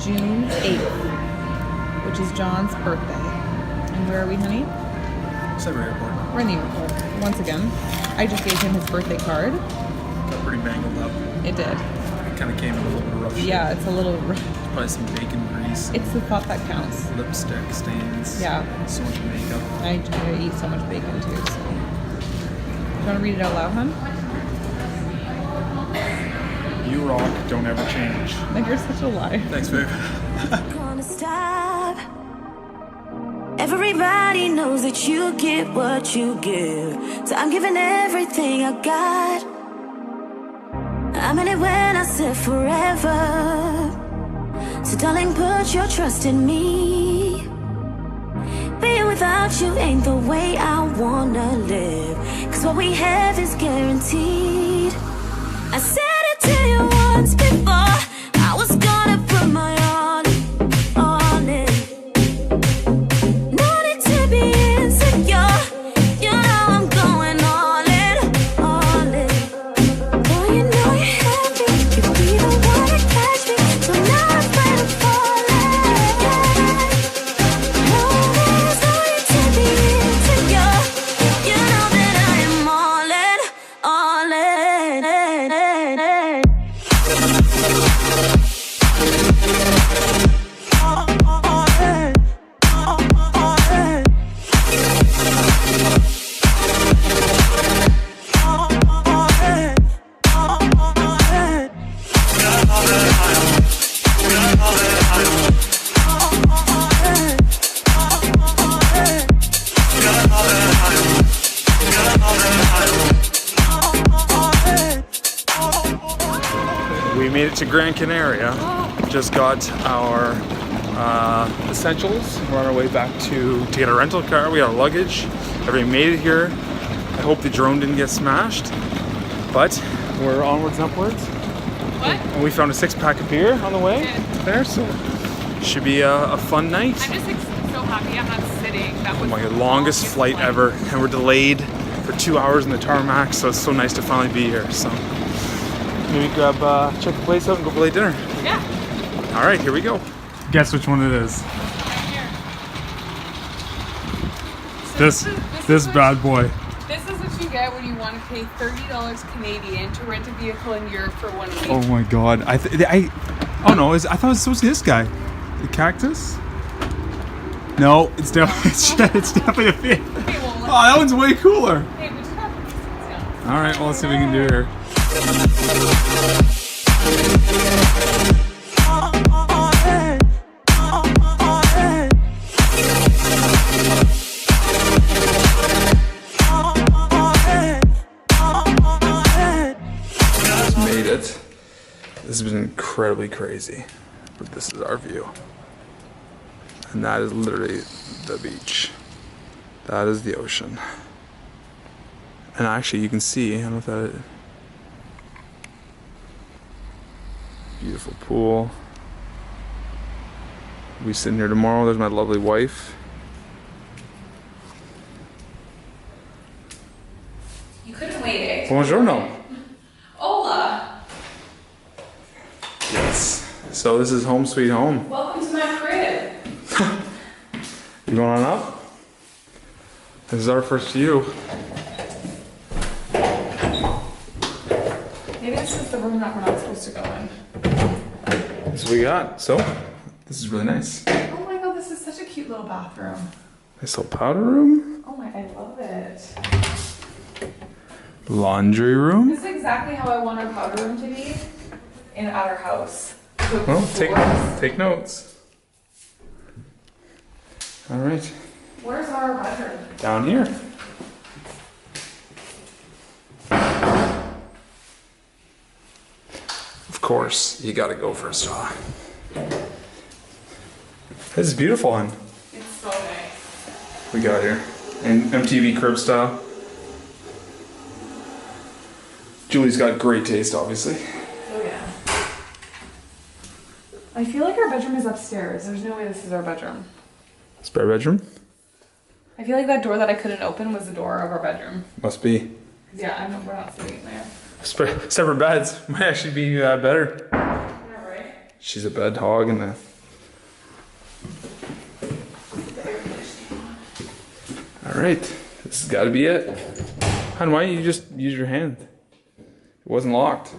June 8th, which is John's birthday. And where are we, honey? Sudbury Airport. We're in the airport. Once again, I just gave him his birthday card. Got pretty mangled up. It did. It kind of came in a little bit of rough shape. Yeah, it's a little rough. Probably some bacon grease. It's the thought that counts. Lipstick stains. Yeah. So much makeup. I eat so much bacon too, so. Do you want to read it out loud, hon? You rock, don't ever change. Like, you're such a lie. Thanks, babe. Wanna stop. Everybody knows that you get what you give. So I'm giving everything I got. I meant it when I said forever. So darling, put your trust in me. Being without you ain't the way I wanna live. Cause what we have is guaranteed. I said it to you once before. I was gonna put my all in. No need to be insecure. You know I'm going all in, all in. Boy, you know you have me. You be the one to catch me. So now I'm afraid of falling. No, there's no need to be insecure. You know that I am all in, all in. We made it to Gran Canaria. Just got our essentials. We're on our way back to get a rental car. We got our luggage. Everybody made it here. I hope the drone didn't get smashed. But we're onwards and upwards. What? And we found a 6-pack of beer on the way there, so should be a fun night. I'm just so happy I'm not sitting. That was Oh my god, longest flight ever, and we're delayed for 2 hours in the tarmac, so it's so nice to finally be here. So maybe grab, check the place out and go for late dinner. Yeah. All right, here we go. Guess which one it is. Right here. This bad boy. This is what you get when you want to pay $30 Canadian to rent a vehicle in Europe for 1 week. Oh my god, I thought it was supposed to be this guy. The cactus? No, it's definitely it's definitely a fish. Okay, well, Oh, that one's way cooler. hey, we just have to All right, well, let's see what we can do here. Just made it. This has been incredibly crazy, but this is our view. And that is literally the beach. That is the ocean. And actually, you can see, I don't know if that is. Beautiful pool. We sitting here tomorrow. There's my lovely wife. You couldn't wait, eh? Buongiorno. Hola. Yes. So this is home sweet home. Welcome to my crib. You going on up? This is our first view. Maybe this is the room that we're not supposed to go in. This is what we got. So, this is really nice. Oh my god, this is such a cute little bathroom. Nice little powder room. Oh my, I love it. Laundry room. This is exactly how I want our powder room to be at our house. Well, take notes. All right. Where's our bedroom? Down here. Of course, you gotta go for a straw. This is beautiful, hon. It's so nice. We got here. And MTV curb style. Julie's got great taste, obviously. Oh yeah. I feel like our bedroom is upstairs. There's no way this is our bedroom. Spare bedroom? I feel like that door that I couldn't open was the door of our bedroom. Must be. Yeah, we're not sleeping there. Separate beds might actually be better. Yeah, right? She's a bed hog and a... Alright, this has got to be it. Hon, why don't you just use your hand? It wasn't locked.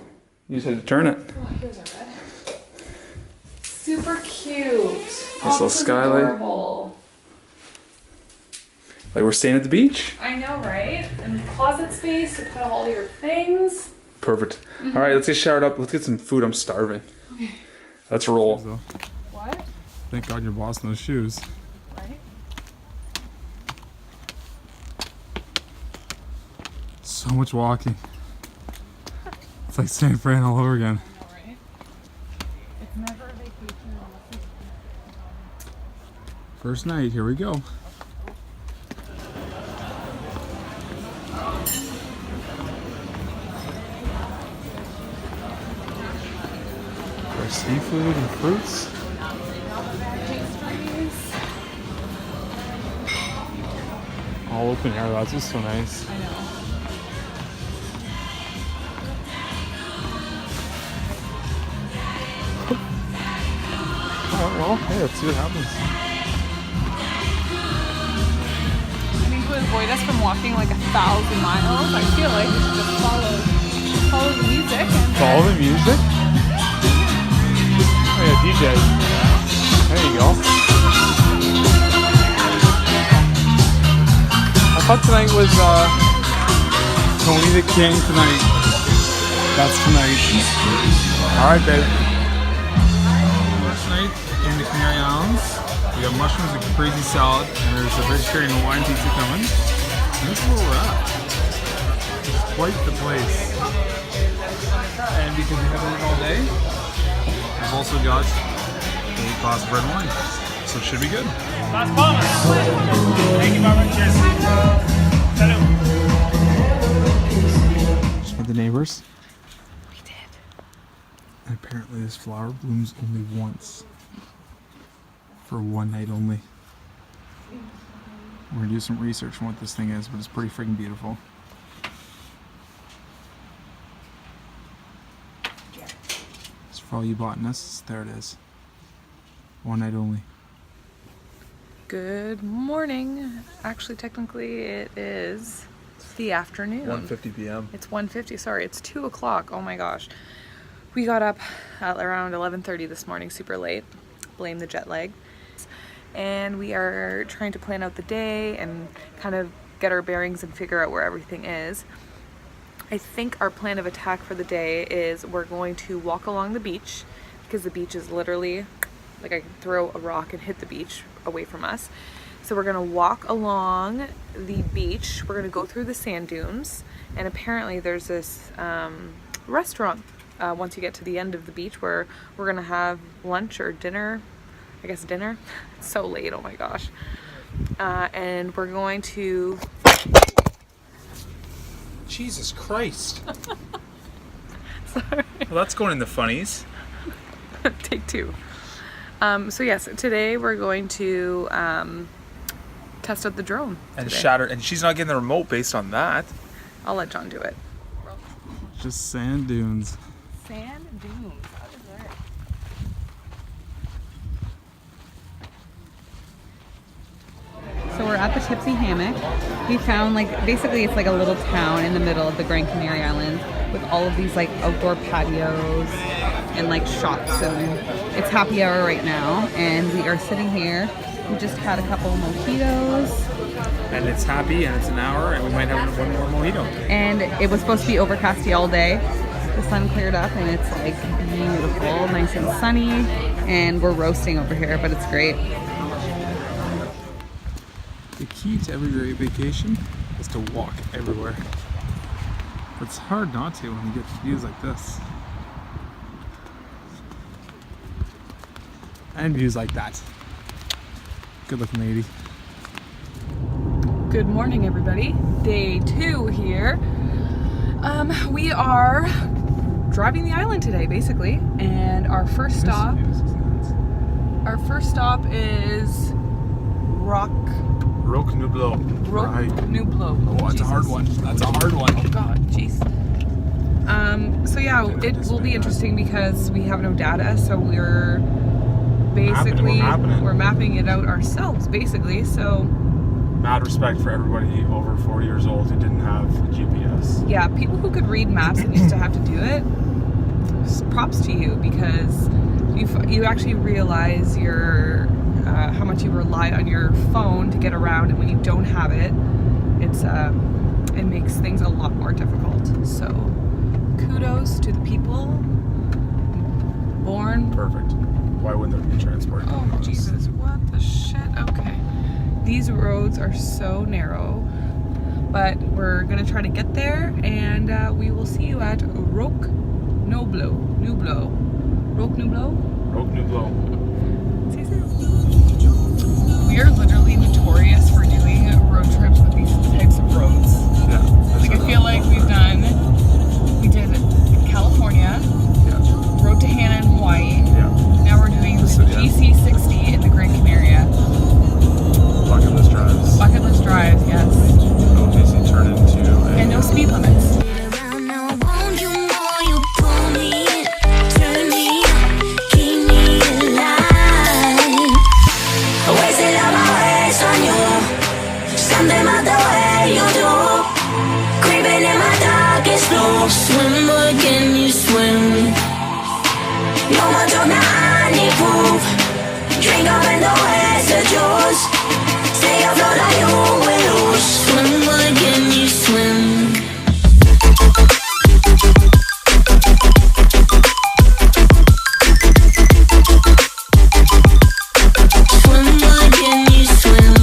You just had to turn it. Oh, here's our bed. Super cute. Nice little skylight. Adorable. Like we're staying at the beach. I know, right? And closet space to put all your things. Perfect. Alright, let's get showered up. Let's get some food. I'm starving. Okay. Let's roll. What? Thank God your boss knows shoes. Right? So much walking. It's like St. Fran all over again. I know, right? It's never a vacation unless it's... First night, here we go. Our seafood and fruits. Pastries. All open air, that's just so nice. I know. Oh, well, hey, let's see what happens. I think to avoid us from walking like 1,000 miles, I feel like we should just follow the music and Follow the music? Oh yeah, DJ. There you go. I thought tonight was Tony the King tonight. That's tonight. Alright, babe. First night in the Canary Islands. We got mushrooms and crazy salad, and there's a vegetarian Hawaiian pizza coming. And this is where we're at. It's quite the place. And because we haven't eaten all day, we've also got a glass of red wine. So it should be good. Las Palmas. Thank you very much, Jess. Hello. Just met the neighbors. we did. And apparently this flower blooms only once. For one night only. We're gonna do some research on what this thing is, but it's pretty freaking beautiful. So for all you botanists, there it is. One night only. Good morning. Actually, technically, it is the afternoon. 1:50 p.m. It's 1:50. Sorry, it's 2 o'clock. Oh my gosh. We got up at around 11:30 this morning, super late. Blame the jet lag. And we are trying to plan out the day and kind of get our bearings and figure out where everything is. I think our plan of attack for the day is we're going to walk along the beach because the beach is literally like I can throw a rock and hit the beach away from us. So we're gonna walk along the beach. We're gonna go through the sand dunes, and apparently there's this restaurant once you get to the end of the beach where we're gonna have lunch or dinner. I guess dinner. It's so late, oh my gosh. And we're going to... Jesus Christ. Sorry. Well, that's going in the funnies. Take two. So yes, today we're going to test out the drone. And today. shatter. And she's not getting the remote based on that. I'll let John do it. Just sand dunes. Sand dunes. How is that? So we're at the Tipsy Hammock. We found basically it's like a little town in the middle of the Gran Canaria Islands with all of these like outdoor patios and like shops, and it's happy hour right now and we are sitting here. We just had a couple of mojitos. And it's happy and it's an hour and we might have one more mojito. And it was supposed to be overcasty all day. The sun cleared up and it's like beautiful, nice and sunny, and we're roasting over here, but it's great. The key to every great vacation is to walk everywhere. It's hard not to when you get views like this. And views like that. Good looking lady. Good morning, everybody. Day 2 here. We are driving the island today, basically, and our first stop is Roque Nublo. Roque Right. Nublo. Oh, that's a hard one. That's a hard one. Oh God, jeez. So yeah, it will be interesting because we have no data, so we're basically we're mapping it out ourselves, basically. So mad respect for everybody over 40 years old who didn't have a GPS. Yeah, people who could read maps and used to have to do it. Props to you, because you actually realize your how much you rely on your phone to get around, and when you don't have it, it makes things a lot more difficult. So kudos to the people born. Perfect. Why wouldn't there be transport? Oh Jesus, what the shit? Okay. These roads are so narrow, but we're gonna try to get there, and we will see you at Roque Nublo. Roque Nublo? Roque Nublo. We are literally notorious for doing road trips with these types of roads. Yeah. Like, I feel like we did California, Yeah. Road to Hana in Hawaii. Yeah. Now we're doing GC60 in the Gran Canaria. Bucket list drives. Bucket list drives, yes. No DC turn into a... And no speed limits. Swim, but can you swim? No more talk, I need proof. Drink up and the rest of yours. Stay afloat like you will lose. Swim, but can you swim? Swim, but can you swim?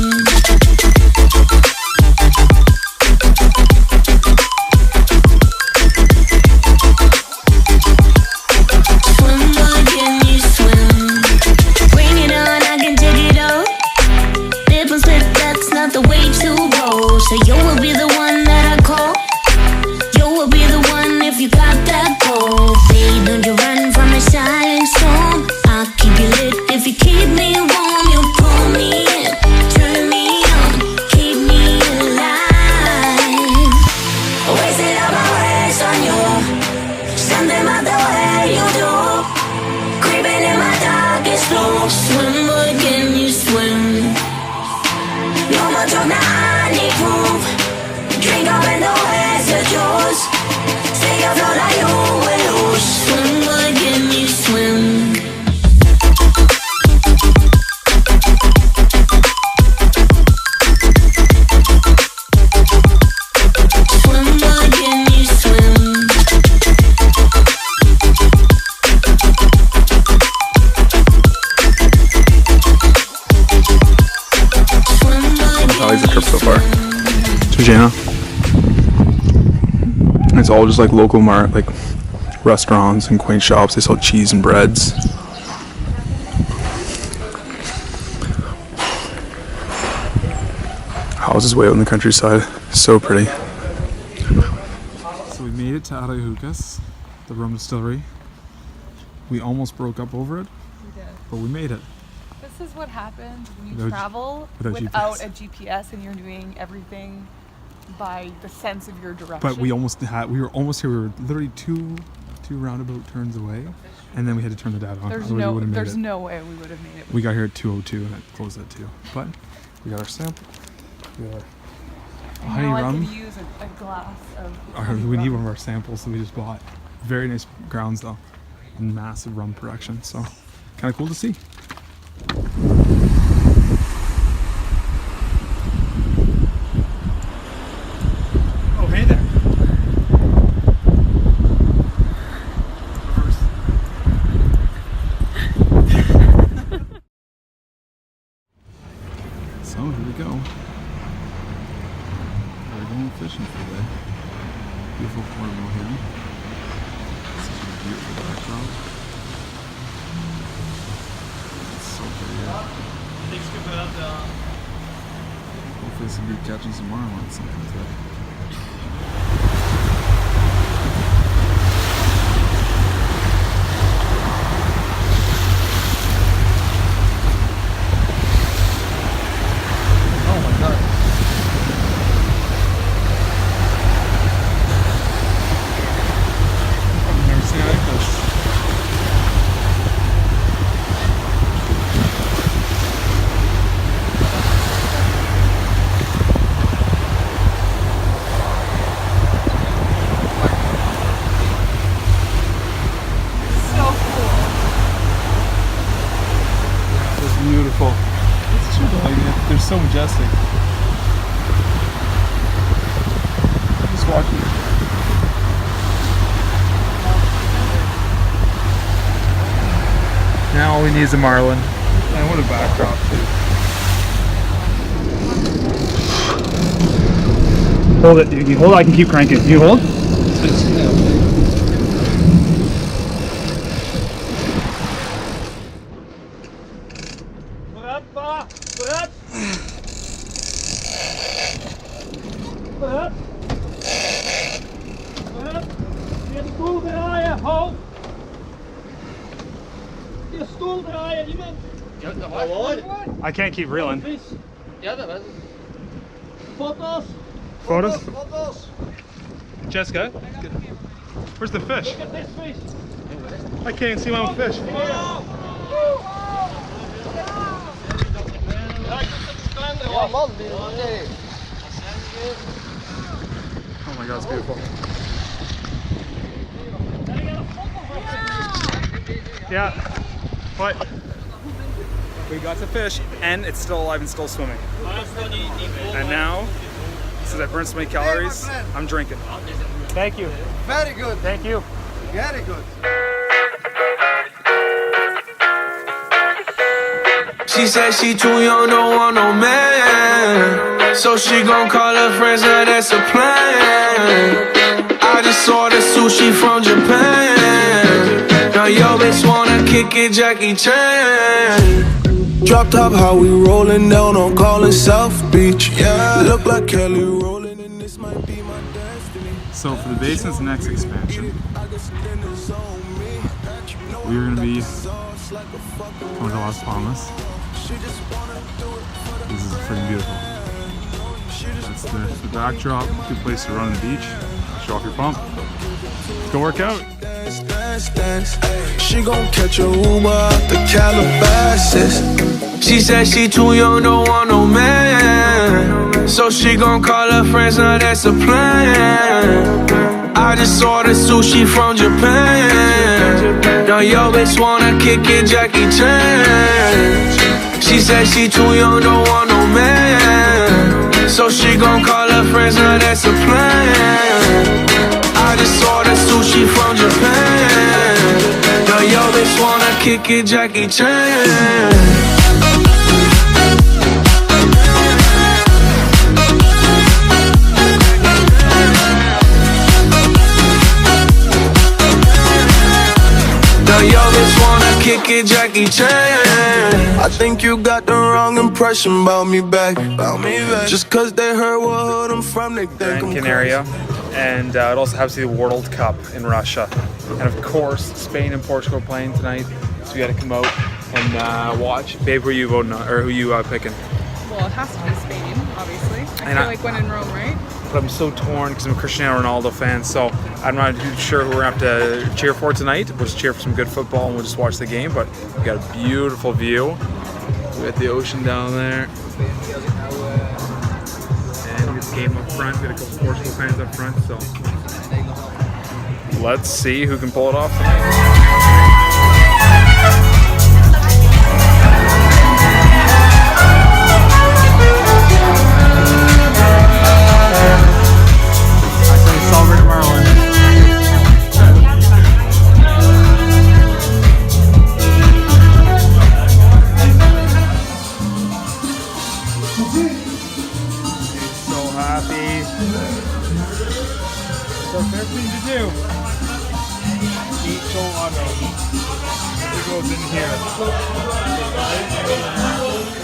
So you will be the one that I call. You will be the one if you got that goal. Babe, don't you run from a silent storm. I'll keep you lit if you keep me warm. You pull me in, turn me on, keep me alive. Wasting all my ways on you. Something about the way you do. Creeping in my darkest blue. Swim, but can you swim? No more talk, now I need proof. Drink up and the rest of yours. Stay afloat like you will lose. Swim, but can you swim? Swim, but can you swim? How is the trip so far? To Jana. It's all just like local restaurants and quaint shops. They sell cheese and breads. Houses way out in the countryside. So pretty. So we made it to Arayucas, the Rum Distillery. We almost broke up over it, but we made it. This is what happens when you Without- travel without without a GPS and you're doing everything by the sense of your direction. But we were almost here. We were literally two roundabout turns away, and then we had to turn the data on. There's Otherwise we wouldn't have made it. no way we would have made it. We got here at 2:02 and it closed at 2. But we got our sample. We got our honey now rum. I could use a glass of We need rum. one of our samples that we just bought. Very nice grounds though, and massive rum production. So kind of cool to see. Oh, hey there. So here we go. We're going fishing for the day. Beautiful portable here. Such a beautiful backdrop. It's so pretty here. Hopefully some good catching some marlin at some point today. Oh my god. They're so majestic. Just walking. Now all we need is a marlin. And what a backdrop too. Hold it. You hold it, I can keep cranking. You hold? I can't keep reeling. Photos? Jessica? Where's the fish? I can't even see my own fish. Oh my god, it's beautiful. Yeah. What? We got the fish, and it's still alive and still swimming. And now, since I burned so many calories, I'm drinking. Thank you. Very good. Thank you. Very good. She said she too young, don't want no man. So she gon' call her friends, now that's a plan. I just ordered sushi from Japan. Now yo bitch wanna kick it, Jackie Chan. Drop top, how we rollin' down on Collins South Beach. Yeah, look like Kelly rollin', and this might be my destiny. So for the basin's next expansion, we're gonna be going to Las Palmas. This is freaking beautiful. That's the backdrop, good place to run on the beach, show off your pump. Let's go work out. She gon' catch a Uber out the Calabasas. She said she too young, don't want no man. So she gon' call her friends, now that's a plan. I just ordered sushi from Japan. Now yo bitch wanna kick it, Jackie Chan. She said she too young, don't want no man. So she gon' call her friends, now that's a plan. I just ordered sushi from Japan. Now yo bitch wanna kick it, Jackie Chan. Now yo bitch wanna kick it, Jackie Chan. I think you got the wrong impression about me back. Just cause they heard what hood I'm from, they think Gran I'm Canaria, and it also happens to be the World Cup in Russia. And of course, Spain and Portugal playing tonight, so we gotta come out and watch. Babe, who are you voting on, or who are you picking? Well, it has to be Spain, obviously. I And feel like when in Rome, right? But I'm so torn because I'm a Cristiano Ronaldo fan, so I'm not too sure who we're gonna have to cheer for tonight. We'll just cheer for some good football and we'll just watch the game. But we got a beautiful view. We got the ocean down there. And we got the game up front. We got a couple Portugal fans up front, so let's see who can pull it off tonight. So fair thing to do. Eat gelato. It goes in here.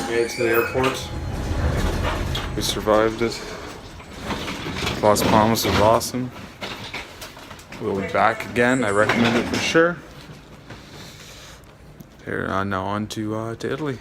We made it to the airport. We survived it. Las Palmas was awesome. We'll be back again. I recommend it for sure. Here now on to Italy.